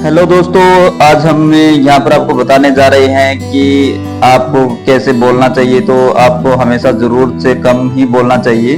Hello दोस्तों, आज हम यहाँ पर आपको बताने जा रहे हैं कि आपको कैसे बोलना चाहिए। तो आपको हमेशा जरूरत से कम ही बोलना चाहिए।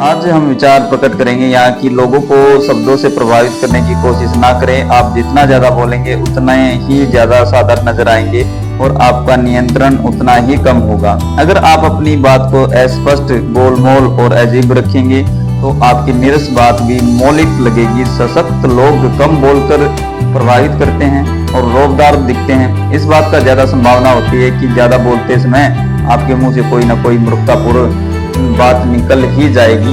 आज हम विचार प्रकट करेंगे यहाँ की लोगों को शब्दों से प्रभावित करने की कोशिश ना करें। आप जितना ज्यादा बोलेंगे उतना ही ज्यादा साधारण नजर आएंगे और आपका नियंत्रण उतना ही कम होगा। अगर आप अपनी बात को अस्पष्ट, गोलमोल और अजीब रखेंगे तो आपकी निरस बात भी मौलिक लगेगी। सशक्त लोग कम बोलकर प्रभावित करते हैं और रोबदार दिखते हैं। इस बात का ज्यादा संभावना होती है कि ज्यादा बोलते समय आपके मुंह से कोई ना कोई मूर्खतापूर्ण बात निकल ही जाएगी।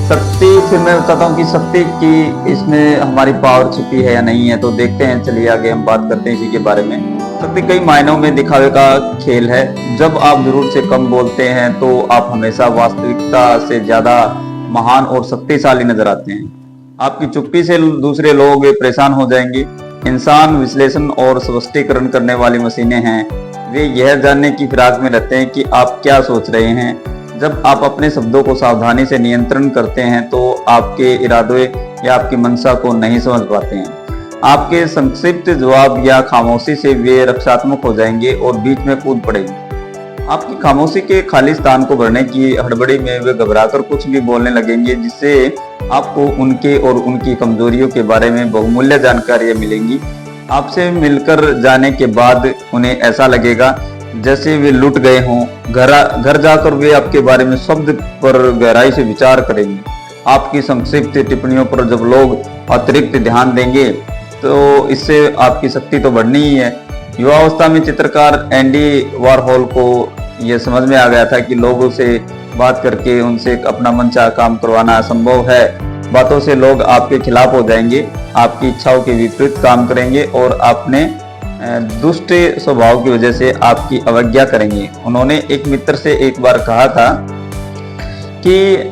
शक्ति, फिर मैं बताता हूँ कि शक्ति की इसमें हमारी पावर छिपी है या नहीं है। तो देखते हैं, चलिए आगे हम बात करते हैं इसी के बारे में। शक्ति कई मायनों में दिखावे का खेल है। जब आप जरूरत से कम बोलते हैं तो आप हमेशा वास्तविकता से ज्यादा महान और शक्तिशाली नजर आते हैं। आपकी चुप्पी से दूसरे लोग परेशान हो जाएंगे। इंसान विश्लेषण और स्पष्टीकरण करने वाली मशीनें हैं। वे यह जानने की फिराक में रहते हैं कि आप क्या सोच रहे हैं। जब आप अपने शब्दों को सावधानी से नियंत्रण करते हैं तो आपके इरादे या आपकी मंशा को नहीं समझ पाते हैं। आपके संक्षिप्त जवाब या खामोशी से वे रक्षात्मक हो जाएंगे और बीच में कूद पड़ेंगे। आपकी खामोशी के खाली स्थान को भरने की हड़बड़ी में वे घबराकर कुछ भी बोलने लगेंगे, जिससे आपको उनके और उनकी कमजोरियों के बारे में बहुमूल्य जानकारियां मिलेंगी। आपसे मिलकर जाने के बाद उन्हें ऐसा लगेगा जैसे वे लुट गए हों। घर जाकर वे आपके बारे में शब्द पर गहराई से विचार करेंगे। आपकी संक्षिप्त टिप्पणियों पर जब लोग अतिरिक्त ध्यान देंगे तो इससे आपकी शक्ति तो बढ़नी ही है। युवावस्था में चित्रकार एंडी वारहोल को यह समझ में आ गया था कि लोगों से बात करके उनसे अपना मनचाहा काम करवाना असंभव है। बातों से लोग आपके खिलाफ हो जाएंगे, आपकी इच्छाओं के विपरीत काम करेंगे और अपने दुष्ट स्वभाव की वजह से आपकी अवज्ञा करेंगे। उन्होंने एक मित्र से एक बार कहा था कि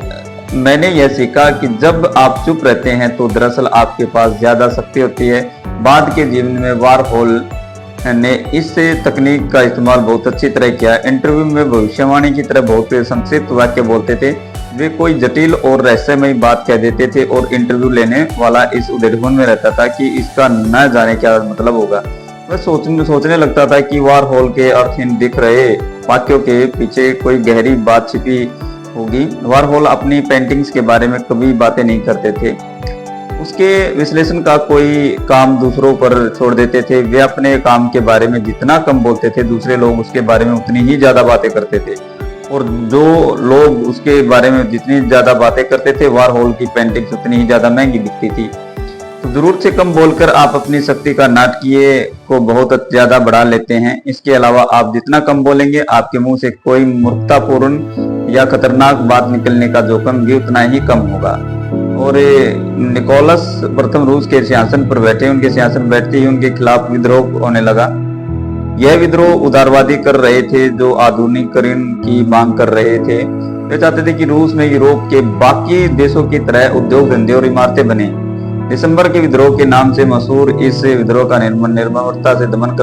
मैंने यह सीखा कि जब आप चुप रहते हैं तो दरअसल आपके पास ज्यादा शक्ति होती है। बाद के जीवन में वारहोल ने इस तकनीक का इस्तेमाल बहुत अच्छी तरह किया। इंटरव्यू में भविष्यवाणी की तरह बहुत संक्षिप्त वाक्य बोलते थे। वे कोई जटिल और रहस्यमयी बात कह देते थे और इंटरव्यू लेने वाला इस उद्देश्य में रहता था कि इसका न जाने क्या मतलब होगा। वह सोचने लगता था कि वारहोल के अर्थहीन दिख रहे वाक्यों के पीछे कोई गहरी बात छिपी होगी। वारहोल अपनी पेंटिंग्स के बारे में कभी बातें नहीं करते थे। उसके विश्लेषण का कोई काम दूसरों पर छोड़ देते थे। वे अपने काम के बारे में जितना कम बोलते थे, दूसरे लोग उसके बारे में उतनी ही ज्यादा बातें करते थे। और जो लोग उसके बारे में जितनी ज्यादा बातें करते थे, वारहोल की पेंटिंग्स उतनी ही ज्यादा महंगी दिखती थी। तो जरूरत से कम बोलकर आप अपनी शक्ति का नाटकीय को बहुत ज्यादा बढ़ा लेते हैं। इसके अलावा आप जितना कम बोलेंगे, आपके मुंह से कोई मूर्खतापूर्ण या खतरनाक बात निकलने का जोखिम भी उतना ही कम होगा। और निकोलस प्रथम रूस के सिंहासन पर बैठे, उनके सिंहासन बैठते ही उनके खिलाफ विद्रोह होने लगा। यह विद्रोह उदारवादी कर रहे थे जो आधुनिकीकरण की मांग कर रहे थे। वे चाहते थे कि रूस में यूरोप के बाकी देशों की तरह उद्योग धंधे और इमारतें बने। दिसंबर के विद्रोह के नाम से मशहूर इस विद्रोह का निर्ममता से दमन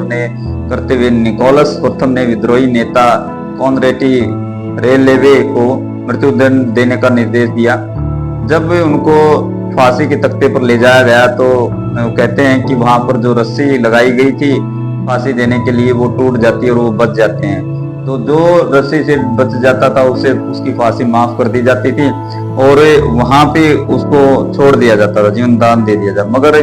करते हुए निकोलस प्रथम ने विद्रोही नेता कॉनरेडी रेलेवे को मृत्युदंड देने का निर्देश दिया। जब उनको फांसी के तख्ते पर ले जाया गया तो कहते हैं कि वहां पर जो रस्सी लगाई गई थी फांसी देने के लिए, वो टूट जाती है और वो बच जाते हैं। तो जो रस्सी से बच जाता था उसे उसकी फांसी माफ कर दी जाती थी और वहां पे उसको छोड़ दिया जाता था, जीवन दान दे दिया जाता। मगर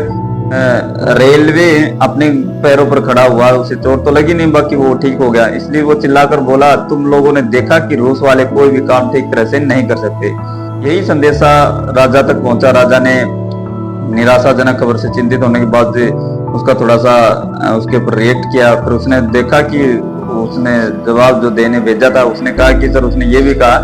रेलवे अपने पैरों पर खड़ा हुआ, उसे चोट तो लगी नहीं, बाकी वो ठीक हो गया। इसलिए वो चिल्लाकर बोला, तुम लोगों ने देखा कि रूस वाले कोई भी काम ठीक तरह से नहीं कर सकते। यही संदेशा राजा तक पहुंचा। राजा ने निराशाजनक खबर से चिंतित होने के बाद उसका थोड़ा सा उसके ऊपर रिएक्ट किया। फिर उसने देखा कि उसने जवाब जो देने भेजा था, उसने कहा कि सर, उसने ये भी कहा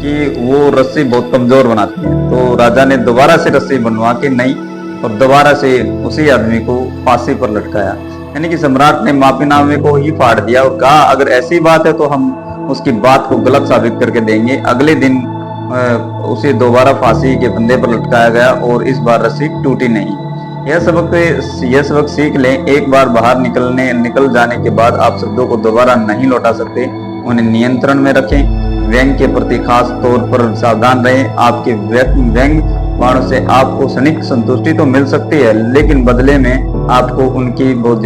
कि वो रस्सी बहुत कमजोर बनाती है। तो राजा ने दोबारा से रस्सी बनवा के नहीं और दोबारा से उसी आदमी को फांसी पर लटकाया। यानी कि सम्राट ने माफीनामे को ही फाड़ दिया और कहा, अगर ऐसी बात है तो हम उसकी बात को गलत साबित करके देंगे। अगले दिन उसे दोबारा फांसी के फंदे पर लटकाया गया और इस बार रस्सी टूटी नहीं। यह सबक सीख लें। एक बार बाहर निकल जाने के बाद आप शब्दों को दोबारा नहीं लौटा सकते। उन्हें नियंत्रण में रखें। व्यंग के प्रति खास तौर पर सावधान रहें। आपके व्यंग वाणों से आपको क्षणिक संतुष्टि तो मिल सकती है, लेकिन बदले में आपको उनकी बहुत